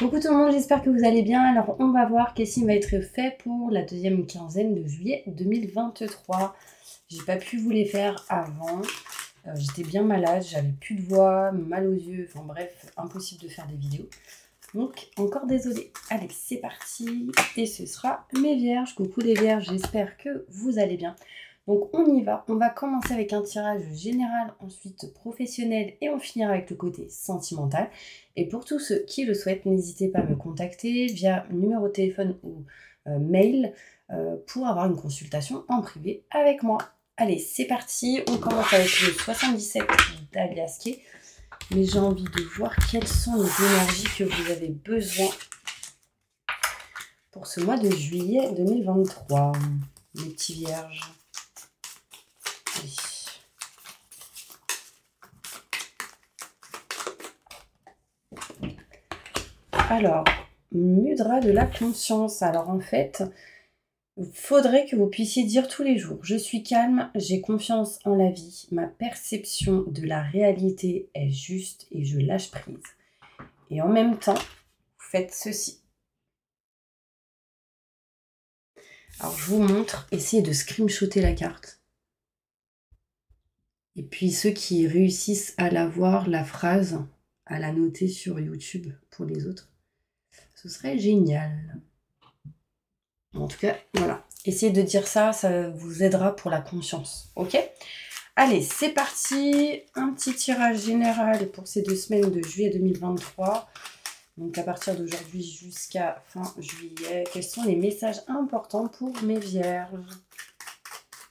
Coucou tout le monde, j'espère que vous allez bien. Alors on va voir quel signe va être fait pour la deuxième quinzaine de juillet 2023. J'ai pas pu vous les faire avant. J'étais bien malade, j'avais plus de voix, mal aux yeux, enfin bref, impossible de faire des vidéos. Donc encore désolée. Allez, c'est parti. Et ce sera mes vierges. Coucou les vierges, j'espère que vous allez bien. Donc on y va. On va commencer avec un tirage général, ensuite professionnel et on finira avec le côté sentimental. Et pour tous ceux qui le souhaitent, n'hésitez pas à me contacter via numéro de téléphone ou mail pour avoir une consultation en privé avec moi. Allez, c'est parti. On commence avec le 77 d'Aliaske. Mais j'ai envie de voir quelles sont les énergies que vous avez besoin pour ce mois de juillet 2023, mes petits vierges. Oui. Alors, mudra de la conscience. Alors en fait, il faudrait que vous puissiez dire tous les jours, je suis calme, j'ai confiance en la vie, ma perception de la réalité est juste et je lâche prise. Et en même temps, vous faites ceci. Alors je vous montre, essayez de screenshotter la carte. Et puis ceux qui réussissent à la voir, la phrase, à la noter sur YouTube pour les autres, ce serait génial. En tout cas, voilà. Essayez de dire ça, ça vous aidera pour la conscience. Ok ? Allez, c'est parti. Un petit tirage général pour ces 2 semaines de juillet 2023. Donc à partir d'aujourd'hui jusqu'à fin juillet. Quels sont les messages importants pour mes vierges ?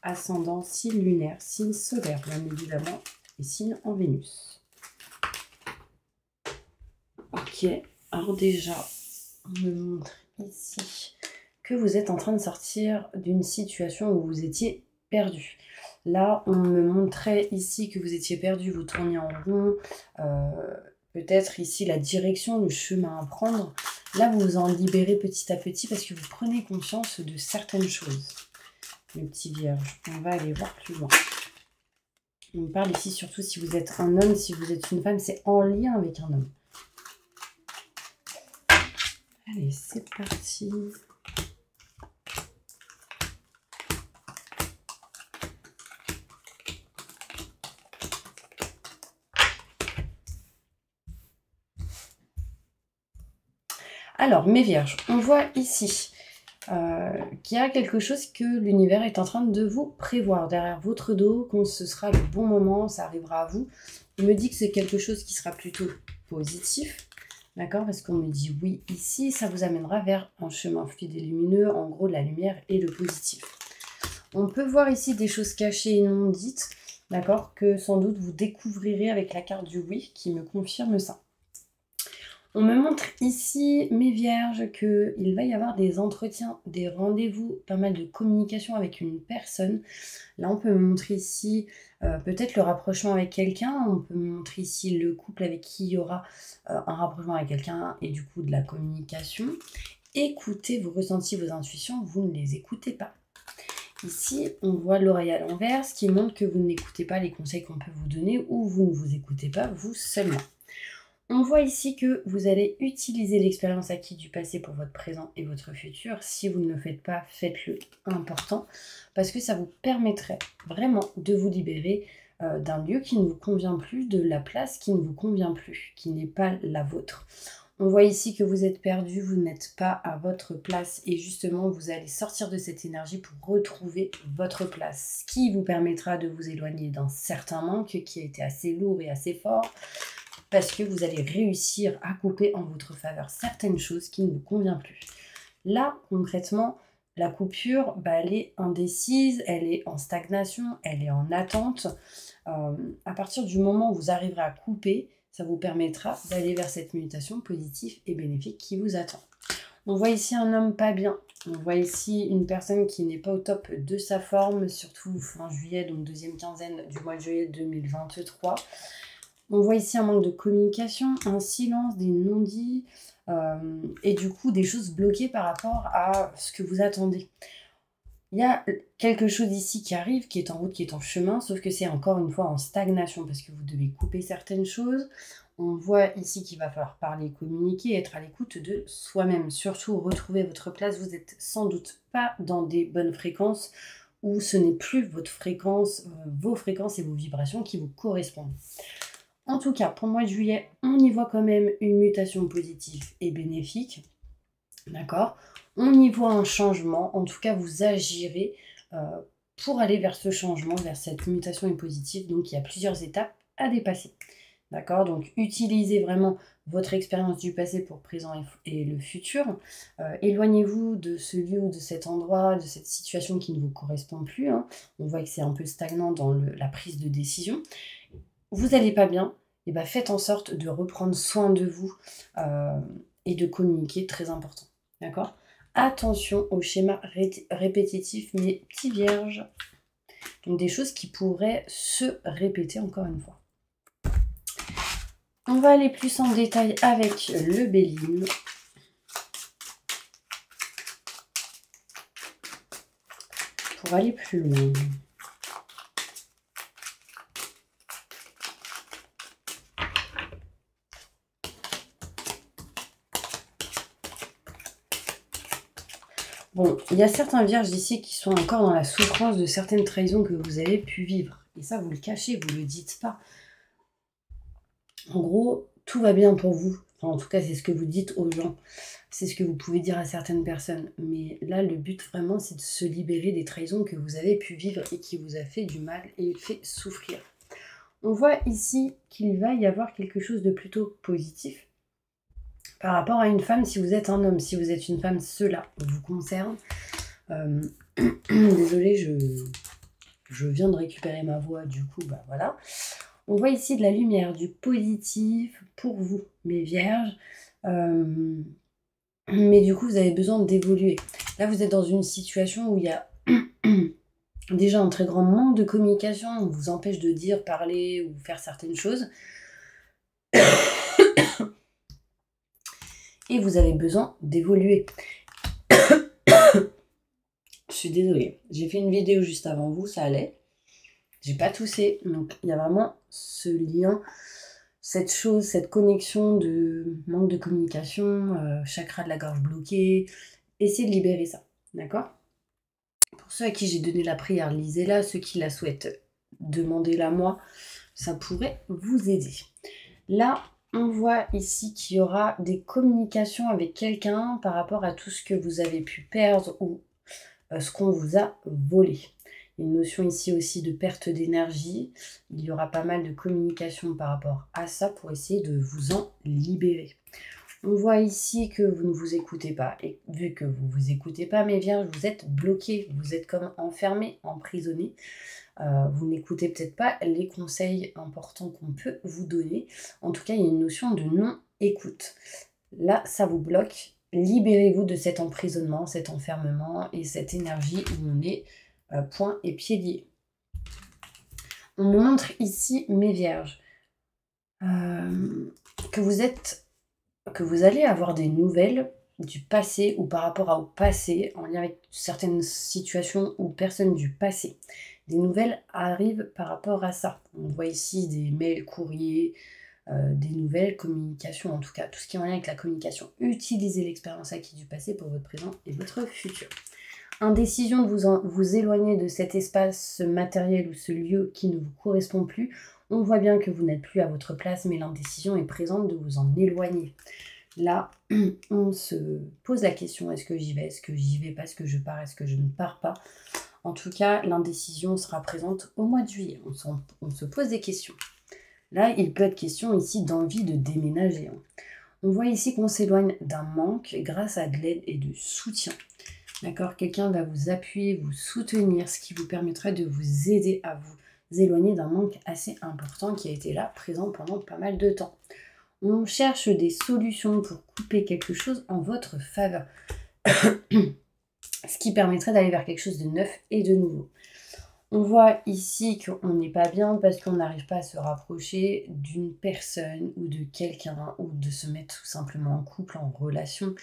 Ascendant, signe lunaire, signe solaire, bien évidemment, et signe en Vénus. Ok, alors déjà, on me montre ici que vous êtes en train de sortir d'une situation où vous étiez perdu. Là, on me montrait ici que vous étiez perdu, vous tourniez en rond, peut-être ici la direction, le chemin à prendre. Là, vous vous en libérez petit à petit parce que vous prenez conscience de certaines choses. Mes petits vierges, on va aller voir plus loin. On me parle ici surtout si vous êtes un homme, si vous êtes une femme, c'est en lien avec un homme. Allez, c'est parti. Alors, mes vierges, on voit ici qu'il y a quelque chose que l'univers est en train de vous prévoir derrière votre dos, quand ce sera le bon moment, ça arrivera à vous. Il me dit que c'est quelque chose qui sera plutôt positif, d'accord? Parce qu'on me dit oui ici, ça vous amènera vers un chemin fluide et lumineux, en gros la lumière et le positif. On peut voir ici des choses cachées et non dites, d'accord? Que sans doute vous découvrirez avec la carte du oui qui me confirme ça. On me montre ici, mes vierges, qu'il va y avoir des entretiens, des rendez-vous, pas mal de communication avec une personne. Là, on peut me montrer ici peut-être le rapprochement avec quelqu'un. On peut me montrer ici le couple avec qui il y aura un rapprochement avec quelqu'un et du coup de la communication. Écoutez vos ressentis, vos intuitions, vous ne les écoutez pas. Ici, on voit l'oreille à l'envers, ce qui montre que vous n'écoutez pas les conseils qu'on peut vous donner ou vous ne vous écoutez pas vous seulement. On voit ici que vous allez utiliser l'expérience acquise du passé pour votre présent et votre futur. Si vous ne le faites pas, faites-le, important, parce que ça vous permettrait vraiment de vous libérer d'un lieu qui ne vous convient plus, de la place qui ne vous convient plus, qui n'est pas la vôtre. On voit ici que vous êtes perdu, vous n'êtes pas à votre place et justement vous allez sortir de cette énergie pour retrouver votre place, ce qui vous permettra de vous éloigner d'un certain manque qui a été assez lourd et assez fort, parce que vous allez réussir à couper en votre faveur certaines choses qui ne vous conviennent plus. Là, concrètement, la coupure, elle est indécise, elle est en stagnation, elle est en attente. À partir du moment où vous arriverez à couper, ça vous permettra d'aller vers cette mutation positive et bénéfique qui vous attend. On voit ici un homme pas bien. On voit ici une personne qui n'est pas au top de sa forme, surtout fin juillet, donc deuxième quinzaine du mois de juillet 2023. On voit ici un manque de communication, un silence, des non-dits et du coup des choses bloquées par rapport à ce que vous attendez. Il y a quelque chose ici qui arrive, qui est en route, qui est en chemin, sauf que c'est encore une fois en stagnation parce que vous devez couper certaines choses. On voit ici qu'il va falloir parler, communiquer, être à l'écoute de soi-même. Surtout, retrouver votre place. Vous n'êtes sans doute pas dans des bonnes fréquences ou ce n'est plus votre fréquence, vos fréquences et vos vibrations qui vous correspondent. En tout cas, pour le mois de juillet, on y voit quand même une mutation positive et bénéfique. D'accord? On y voit un changement. En tout cas, vous agirez pour aller vers ce changement, vers cette mutation et positive. Donc, il y a plusieurs étapes à dépasser. D'accord? Donc, utilisez vraiment votre expérience du passé pour le présent et le futur. Éloignez-vous de ce lieu ou de cet endroit, de cette situation qui ne vous correspond plus. Hein. On voit que c'est un peu stagnant dans la prise de décision. Vous n'allez pas bien, et ben faites en sorte de reprendre soin de vous et de communiquer, très important. D'accord? Attention aux schémas répétitifs, mes petits vierges. Donc des choses qui pourraient se répéter encore une fois. On va aller plus en détail avec le Béline. Pour aller plus loin. Bon, il y a certains vierges ici qui sont encore dans la souffrance de certaines trahisons que vous avez pu vivre. Et ça, vous le cachez, vous ne le dites pas. En gros, tout va bien pour vous. Enfin, en tout cas, c'est ce que vous dites aux gens. C'est ce que vous pouvez dire à certaines personnes. Mais là, le but vraiment, c'est de se libérer des trahisons que vous avez pu vivre et qui vous a fait du mal et fait souffrir. On voit ici qu'il va y avoir quelque chose de plutôt positif par rapport à une femme. Si vous êtes un homme, si vous êtes une femme, cela vous concerne. Désolée, je viens de récupérer ma voix, du coup, bah voilà. On voit ici de la lumière, du positif pour vous, mes vierges. Mais du coup, vous avez besoin d'évoluer. Là, vous êtes dans une situation où il y a déjà un très grand manque de communication. On vous empêche de dire, parler ou faire certaines choses. Et vous avez besoin d'évoluer. Je suis désolée. J'ai fait une vidéo juste avant vous, ça allait. J'ai pas toussé. Donc, il y a vraiment ce lien, cette chose, cette connexion de manque de communication, chakra de la gorge bloqué. Essayez de libérer ça. D'accord? Pour ceux à qui j'ai donné la prière, lisez-la. Ceux qui la souhaitent, demandez-la moi. Ça pourrait vous aider. Là, on voit ici qu'il y aura des communications avec quelqu'un par rapport à tout ce que vous avez pu perdre ou ce qu'on vous a volé. Il y a une notion ici aussi de perte d'énergie. Il y aura pas mal de communication par rapport à ça pour essayer de vous en libérer. On voit ici que vous ne vous écoutez pas. Et vu que vous ne vous écoutez pas, mes vierges, vous êtes bloqués. Vous êtes comme enfermés, emprisonnés. Vous n'écoutez peut-être pas les conseils importants qu'on peut vous donner. En tout cas, il y a une notion de non-écoute. Là, ça vous bloque. Libérez-vous de cet emprisonnement, cet enfermement et cette énergie où on est poings et pieds liés. On nous montre ici, mes vierges, que vous allez avoir des nouvelles du passé ou par rapport au passé, en lien avec certaines situations ou personnes du passé. Des nouvelles arrivent par rapport à ça. On voit ici des mails, courriers, des nouvelles communications, en tout cas tout ce qui est en lien avec la communication. Utilisez l'expérience acquise du passé pour votre présent et votre futur. Indécision de vous éloigner de cet espace, ce matériel ou ce lieu qui ne vous correspond plus. On voit bien que vous n'êtes plus à votre place, mais l'indécision est présente de vous en éloigner. Là, on se pose la question, est-ce que j'y vais, est-ce que j'y vais pas, est-ce que je pars, est-ce que je ne pars pas? En tout cas, l'indécision sera présente au mois de juillet. On se pose des questions. Là, il peut être question ici d'envie de déménager. On voit ici qu'on s'éloigne d'un manque grâce à de l'aide et du soutien. D'accord? Quelqu'un va vous appuyer, vous soutenir, ce qui vous permettra de vous aider à vous éloigner d'un manque assez important qui a été là, présent pendant pas mal de temps. On cherche des solutions pour couper quelque chose en votre faveur. Ce qui permettrait d'aller vers quelque chose de neuf et de nouveau. On voit ici qu'on n'est pas bien parce qu'on n'arrive pas à se rapprocher d'une personne ou de quelqu'un ou de se mettre tout simplement en couple, en relation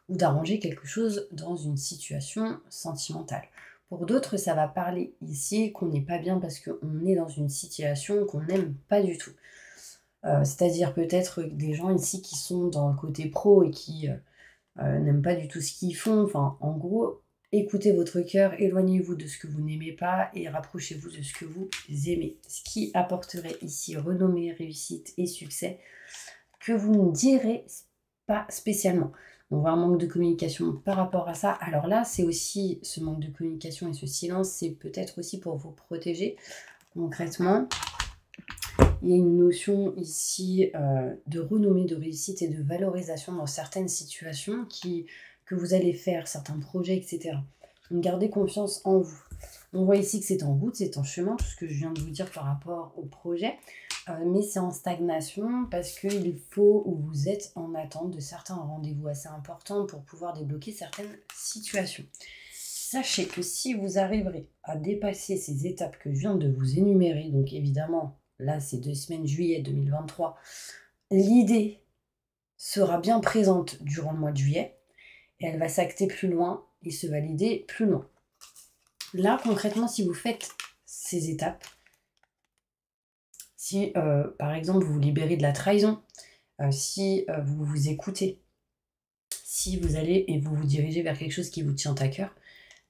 ou d'arranger quelque chose dans une situation sentimentale. Pour d'autres, ça va parler ici qu'on n'est pas bien parce qu'on est dans une situation qu'on n'aime pas du tout. C'est-à-dire peut-être des gens ici qui sont dans le côté pro et qui n'aiment pas du tout ce qu'ils font. Enfin, en gros, écoutez votre cœur, éloignez-vous de ce que vous n'aimez pas et rapprochez-vous de ce que vous aimez. Ce qui apporterait ici renommée, réussite et succès que vous ne direz pas spécialement. On voit un manque de communication par rapport à ça. Alors là, c'est aussi ce manque de communication et ce silence, c'est peut-être aussi pour vous protéger. Concrètement, il y a une notion ici de renommée, de réussite et de valorisation dans certaines situations que vous allez faire, certains projets, etc. Donc gardez confiance en vous. On voit ici que c'est en route, c'est en chemin, tout ce que je viens de vous dire par rapport au projet. Mais c'est en stagnation parce qu'il faut ou vous êtes en attente de certains rendez-vous assez importants pour pouvoir débloquer certaines situations. Sachez que si vous arriverez à dépasser ces étapes que je viens de vous énumérer, donc évidemment, là c'est 2 semaines juillet 2023, l'idée sera bien présente durant le mois de juillet et elle va s'acter plus loin et se valider plus loin. Là concrètement, si vous faites ces étapes, si par exemple vous vous libérez de la trahison, si vous vous écoutez, si vous allez et vous vous dirigez vers quelque chose qui vous tient à cœur,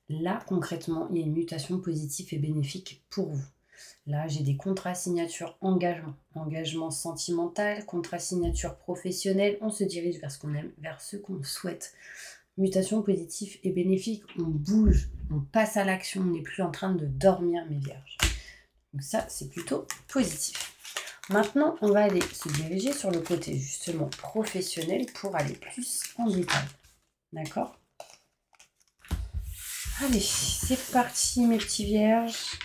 là concrètement il y a une mutation positive et bénéfique pour vous. Là j'ai des contrats signature engagement sentimental, contrat signature professionnel, on se dirige vers ce qu'on aime, vers ce qu'on souhaite. Mutation positive et bénéfique, on bouge, on passe à l'action, on n'est plus en train de dormir mes vierges. Donc ça, c'est plutôt positif. Maintenant, on va aller se diriger sur le côté justement professionnel pour aller plus en détail. D'accord? Allez, c'est parti mes petits vierges.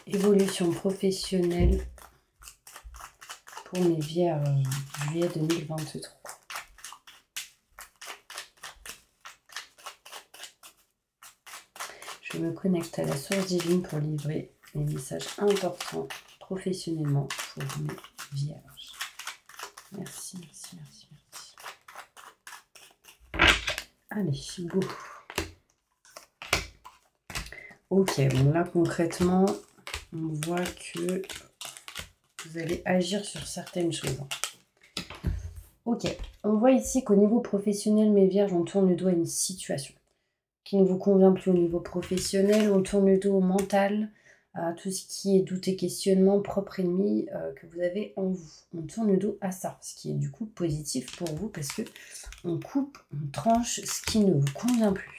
Évolution professionnelle pour mes vierges juillet 2023. Je me connecte à la source divine pour livrer les messages importants professionnellement pour mes vierges. Merci, merci, merci, merci. Allez, go. Ok, bon là concrètement, on voit que vous allez agir sur certaines choses. Ok, on voit ici qu'au niveau professionnel, mes vierges, on tourne le dos à une situation qui ne vous convient plus au niveau professionnel, on tourne le dos au mental, à tout ce qui est doute et questionnement, propre ennemi que vous avez en vous. On tourne le dos à ça, ce qui est du coup positif pour vous parce que on coupe, on tranche ce qui ne vous convient plus.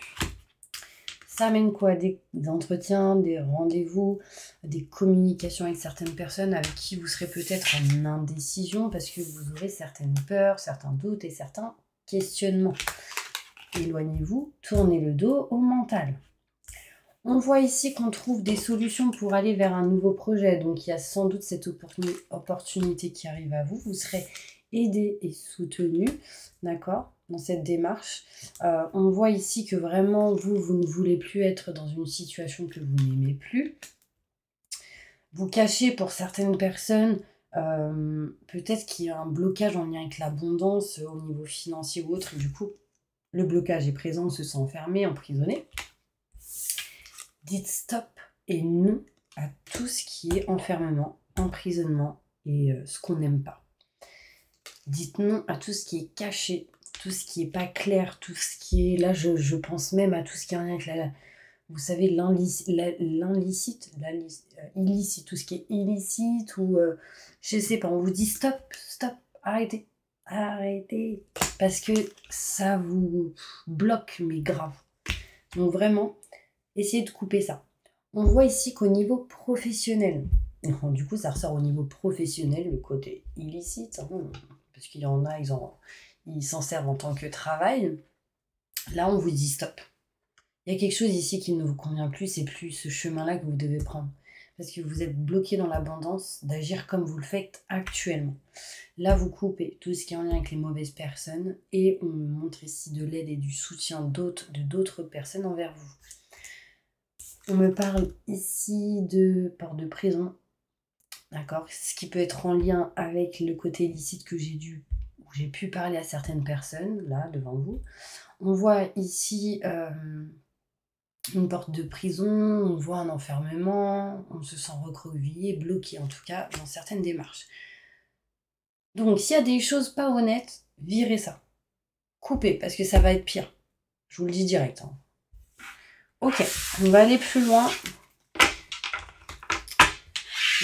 Ça amène quoi? Des entretiens, des rendez-vous, des communications avec certaines personnes avec qui vous serez peut-être en indécision parce que vous aurez certaines peurs, certains doutes et certains questionnements. Éloignez-vous, tournez le dos au mental. On voit ici qu'on trouve des solutions pour aller vers un nouveau projet. Donc, il y a sans doute cette opportunité qui arrive à vous. Vous serez aidé et soutenu, d'accord, dans cette démarche. On voit ici que vraiment, vous ne voulez plus être dans une situation que vous n'aimez plus. Vous cachez pour certaines personnes, peut-être qu'il y a un blocage en lien avec l'abondance au niveau financier ou autre. Et du coup, le blocage est présent, on se sent enfermé, emprisonné. Dites stop et non à tout ce qui est enfermement, emprisonnement et ce qu'on n'aime pas. Dites non à tout ce qui est caché, tout ce qui n'est pas clair, tout ce qui est... Là, je pense même à tout ce qui est en lien avec vous savez, l'illicite, tout ce qui est illicite ou... je sais pas, on vous dit stop, stop, arrêtez. Arrêtez, parce que ça vous bloque, mais grave. Donc vraiment, essayez de couper ça. On voit ici qu'au niveau professionnel, du coup ça ressort au niveau professionnel, le côté illicite, parce qu'il y en a, ils s'en servent en tant que travail. Là, on vous dit stop. Il y a quelque chose ici qui ne vous convient plus, c'est plus ce chemin-là que vous devez prendre. Parce que vous êtes bloqué dans l'abondance d'agir comme vous le faites actuellement. Là, vous coupez tout ce qui est en lien avec les mauvaises personnes et on me montre ici de l'aide et du soutien de d'autres personnes envers vous. On me parle ici de porte de prison, d'accord? Ce qui peut être en lien avec le côté illicite que j'ai pu parler à certaines personnes, là, devant vous. On voit ici une porte de prison, on voit un enfermement, on se sent recroquevillé, bloqué en tout cas dans certaines démarches. Donc s'il y a des choses pas honnêtes, virez ça. Coupez, parce que ça va être pire. Je vous le dis direct. Hein. Ok, on va aller plus loin.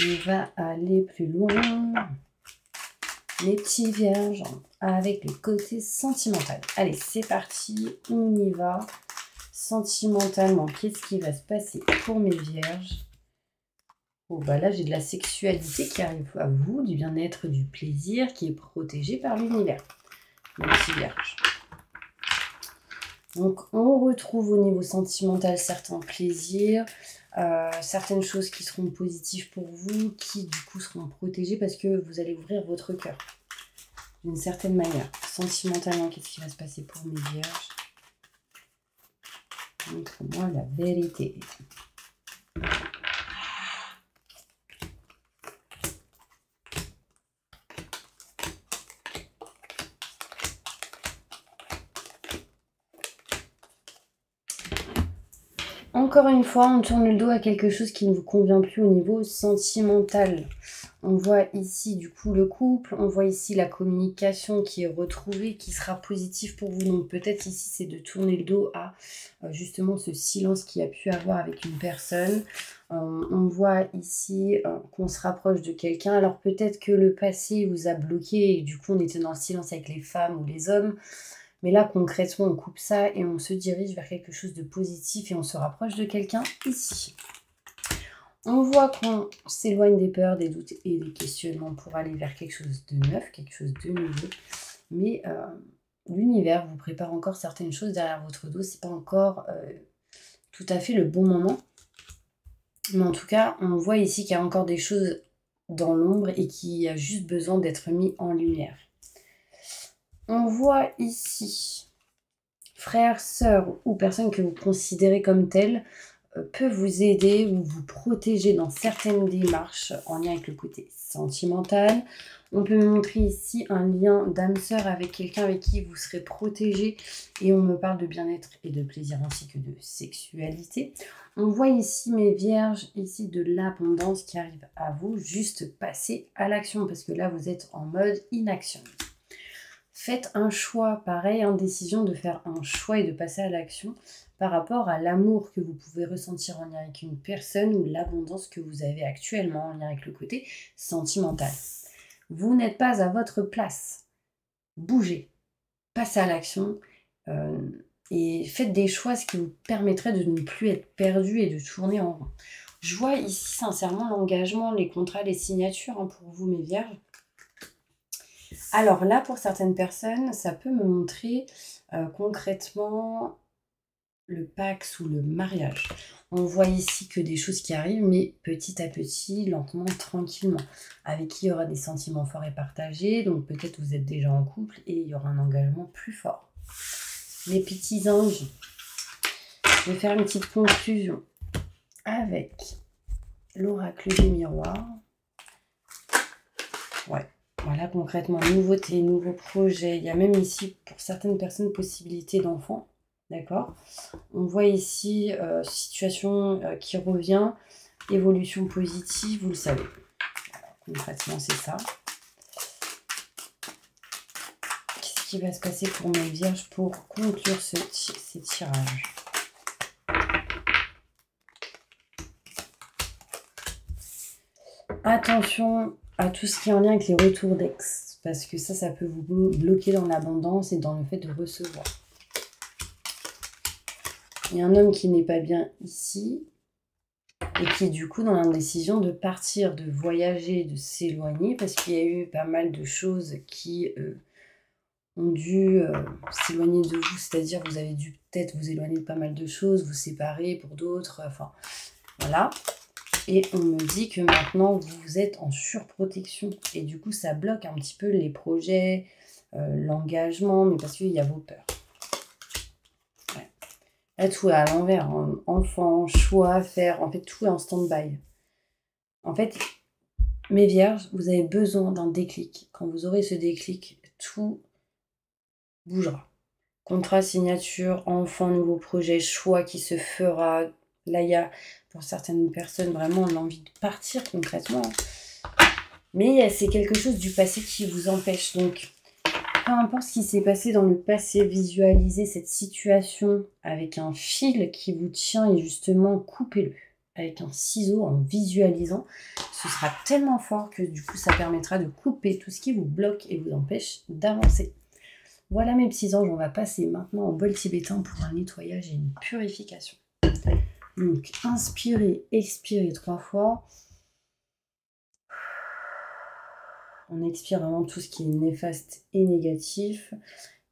On va aller plus loin. Les petits vierges avec le côté sentimental. Allez, c'est parti, on y va. Sentimentalement, qu'est-ce qui va se passer pour mes vierges? Oh, bah là, j'ai de la sexualité qui arrive à vous, du bien-être, du plaisir qui est protégé par l'univers. Les petits vierges. Donc, on retrouve au niveau sentimental certains plaisirs, certaines choses qui seront positives pour vous, qui du coup seront protégées parce que vous allez ouvrir votre cœur d'une certaine manière. Sentimentalement, qu'est-ce qui va se passer pour mes vierges? Montre-moi la vérité. Encore une fois, on tourne le dos à quelque chose qui ne vous convient plus au niveau sentimental. On voit ici du coup le couple, on voit ici la communication qui est retrouvée, qui sera positive pour vous. Donc peut-être ici c'est de tourner le dos à justement ce silence qu'il y a pu avoir avec une personne. On voit ici qu'on se rapproche de quelqu'un. Alors peut-être que le passé vous a bloqué et du coup on était dans le silence avec les femmes ou les hommes. Mais là, concrètement, on coupe ça et on se dirige vers quelque chose de positif et on se rapproche de quelqu'un ici. On voit qu'on s'éloigne des peurs, des doutes et des questionnements pour aller vers quelque chose de neuf, quelque chose de nouveau. Mais l'univers vous prépare encore certaines choses derrière votre dos. C'est pas encore tout à fait le bon moment. Mais en tout cas, on voit ici qu'il y a encore des choses dans l'ombre et qui a juste besoin d'être mis en lumière. On voit ici, frères, sœurs ou personnes que vous considérez comme telles peut vous aider ou vous protéger dans certaines démarches en lien avec le côté sentimental. On peut me montrer ici un lien d'âme sœur avec quelqu'un avec qui vous serez protégé et on me parle de bien-être et de plaisir ainsi que de sexualité. On voit ici mes vierges, ici de l'abondance qui arrive à vous, juste passer à l'action parce que là vous êtes en mode inaction. Faites un choix, pareil, une décision de faire un choix et de passer à l'action par rapport à l'amour que vous pouvez ressentir en lien avec une personne ou l'abondance que vous avez actuellement en lien avec le côté sentimental. Vous n'êtes pas à votre place. Bougez, passez à l'action et faites des choix ce qui vous permettrait de ne plus être perdu et de tourner en rond. Je vois ici sincèrement l'engagement, les contrats, les signatures pour vous mes vierges. Alors là, pour certaines personnes, ça peut me montrer concrètement le Pax ou le mariage. On voit ici que des choses qui arrivent, mais petit à petit, lentement, tranquillement. Avec qui il y aura des sentiments forts et partagés. Donc peut-être vous êtes déjà en couple et il y aura un engagement plus fort. Les petits anges, je vais faire une petite conclusion avec l'oracle des miroirs. Ouais. Voilà, concrètement, nouveauté, nouveau projet. Il y a même ici, pour certaines personnes, possibilité d'enfant. D'accord? On voit ici situation qui revient, évolution positive, vous le savez. Alors, concrètement, c'est ça. Qu'est-ce qui va se passer pour mes vierges pour conclure ces tirages? Attention à tout ce qui est en lien avec les retours d'ex, parce que ça peut vous bloquer dans l'abondance et dans le fait de recevoir. Il y a un homme qui n'est pas bien ici et qui est du coup dans l'indécision de partir, de voyager, de s'éloigner parce qu'il y a eu pas mal de choses qui ont dû s'éloigner de vous, c'est-à-dire vous avez dû peut-être vous éloigner de pas mal de choses, vous séparer pour d'autres, enfin voilà. Et on me dit que maintenant vous êtes en surprotection et du coup ça bloque un petit peu les projets, l'engagement, mais parce qu'il y a vos peurs. Là, tout est à l'envers. Hein. Enfant, choix, faire. En fait, tout est en stand-by. En fait, mes vierges, vous avez besoin d'un déclic. Quand vous aurez ce déclic, tout bougera. Contrat, signature, enfant, nouveau projet, choix qui se fera. Là, il y a pour certaines personnes vraiment l'envie de partir concrètement. Mais c'est quelque chose du passé qui vous empêche. Donc, peu importe ce qui s'est passé dans le passé, visualisez cette situation avec un fil qui vous tient et justement coupez-le avec un ciseau en visualisant. Ce sera tellement fort que du coup ça permettra de couper tout ce qui vous bloque et vous empêche d'avancer. Voilà mes petits anges, on va passer maintenant au bol tibétain pour un nettoyage et une purification. Donc inspirez, expirez 3 fois. On expire vraiment tout ce qui est néfaste et négatif.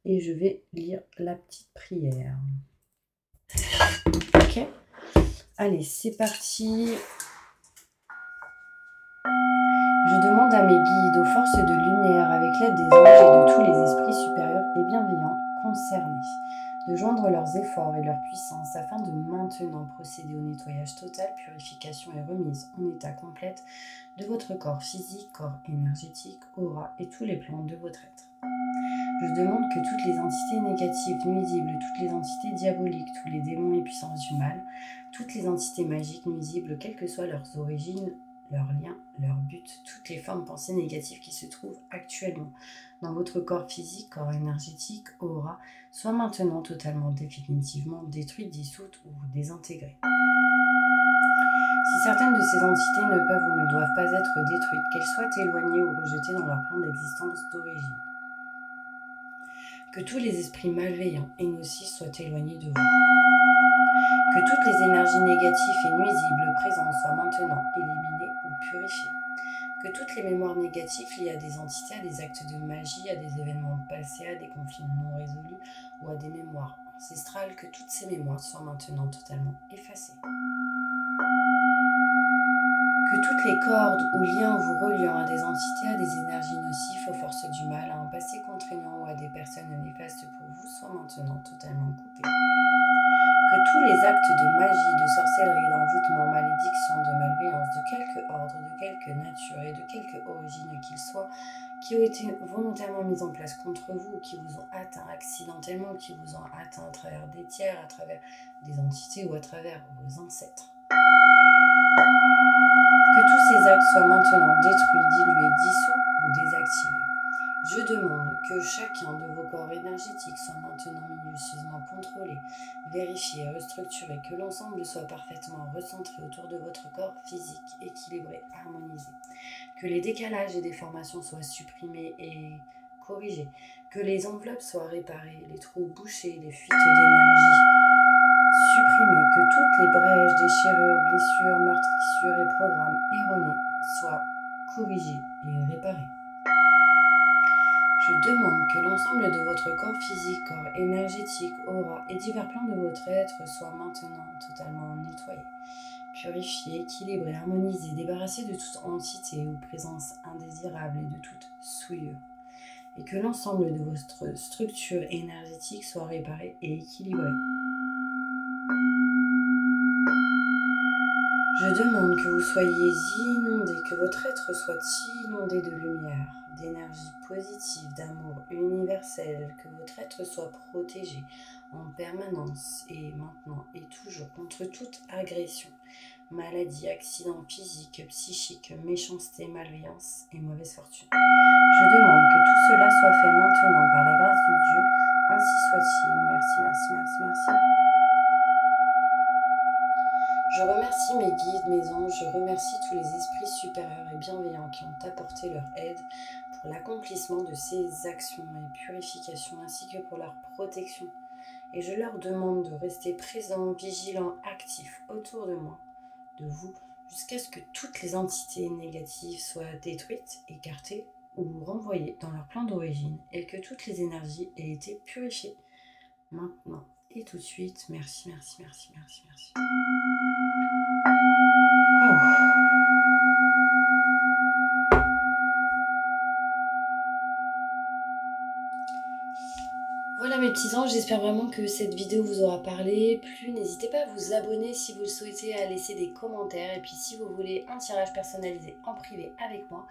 Et je vais lire la petite prière. Ok. Allez, c'est parti. Je demande à mes guides, aux forces de lumière, avec l'aide des anges et de tous les esprits supérieurs et bienveillants concernés, de joindre leurs efforts et leur puissance afin de maintenant procéder au nettoyage total, purification et remise en état complète de votre corps physique, corps énergétique, aura et tous les plans de votre être. Je demande que toutes les entités négatives, nuisibles, toutes les entités diaboliques, tous les démons et puissances du mal, toutes les entités magiques, nuisibles, quelles que soient leurs origines, leurs liens, leurs buts, toutes les formes pensées négatives qui se trouvent actuellement dans votre corps physique, corps énergétique, aura, soient maintenant totalement, définitivement détruites, dissoutes ou désintégrées. Si certaines de ces entités ne peuvent ou ne doivent pas être détruites, qu'elles soient éloignées ou rejetées dans leur plan d'existence d'origine. Que tous les esprits malveillants et nocifs soient éloignés de vous. Que toutes les énergies négatives et nuisibles présentes soient maintenant éliminées ou purifiées. Que toutes les mémoires négatives liées à des entités, à des actes de magie, à des événements passés, à des conflits non résolus ou à des mémoires ancestrales, que toutes ces mémoires soient maintenant totalement effacées. Que toutes les cordes ou liens vous reliant à des entités, à des énergies nocives, aux forces du mal, à un passé contraignant ou à des personnes néfastes pour vous soient maintenant totalement coupés. Que tous les actes de magie, de sorcellerie, d'envoûtement, malédiction, de malveillance, de quelque ordre, de quelque nature et de quelque origine qu'ils soient, qui ont été volontairement mis en place contre vous, ou qui vous ont atteint accidentellement, ou qui vous ont atteint à travers des tiers, à travers des entités ou à travers vos ancêtres. Que tous ces actes soient maintenant détruits, dilués, dissous ou désactivés. Je demande que chacun de vos corps énergétiques soit maintenant minutieusement contrôlé, vérifié et restructuré, que l'ensemble soit parfaitement recentré autour de votre corps physique, équilibré, harmonisé, que les décalages et déformations soient supprimés et corrigés, que les enveloppes soient réparées, les trous bouchés, les fuites d'énergie supprimées, que toutes les brèches, déchirures, blessures, meurtrissures et programmes erronés soient corrigés et réparés. Je demande que l'ensemble de votre corps physique, corps énergétique, aura et divers plans de votre être soient maintenant totalement nettoyés, purifiés, équilibrés, harmonisés, débarrassés de toute entité ou présence indésirable et de toute souillure, et que l'ensemble de votre structure énergétique soit réparée et équilibrée. Je demande que vous soyez inondés, que votre être soit inondé de lumière, d'énergie positive, d'amour universel, que votre être soit protégé en permanence et maintenant et toujours contre toute agression, maladie, accident physique, psychique, méchanceté, malveillance et mauvaise fortune. Je demande que tout cela soit fait maintenant par la grâce de Dieu, ainsi soit-il. Merci, merci, merci, merci. Je remercie mes guides, mes anges, je remercie tous les esprits supérieurs et bienveillants qui ont apporté leur aide pour l'accomplissement de ces actions et purifications ainsi que pour leur protection. Et je leur demande de rester présents, vigilants, actifs autour de moi, de vous, jusqu'à ce que toutes les entités négatives soient détruites, écartées ou renvoyées dans leur plan d'origine et que toutes les énergies aient été purifiées maintenant et tout de suite. Merci, merci, merci, merci, merci. Voilà mes petits anges, j'espère vraiment que cette vidéo vous aura parlé. N'hésitez pas à vous abonner si vous le souhaitez, à laisser des commentaires. Et puis si vous voulez un tirage personnalisé en privé avec moi,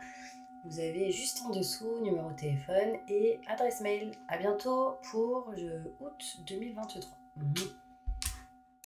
Vous avez juste en dessous numéro de téléphone et adresse mail. À bientôt pour août 2023.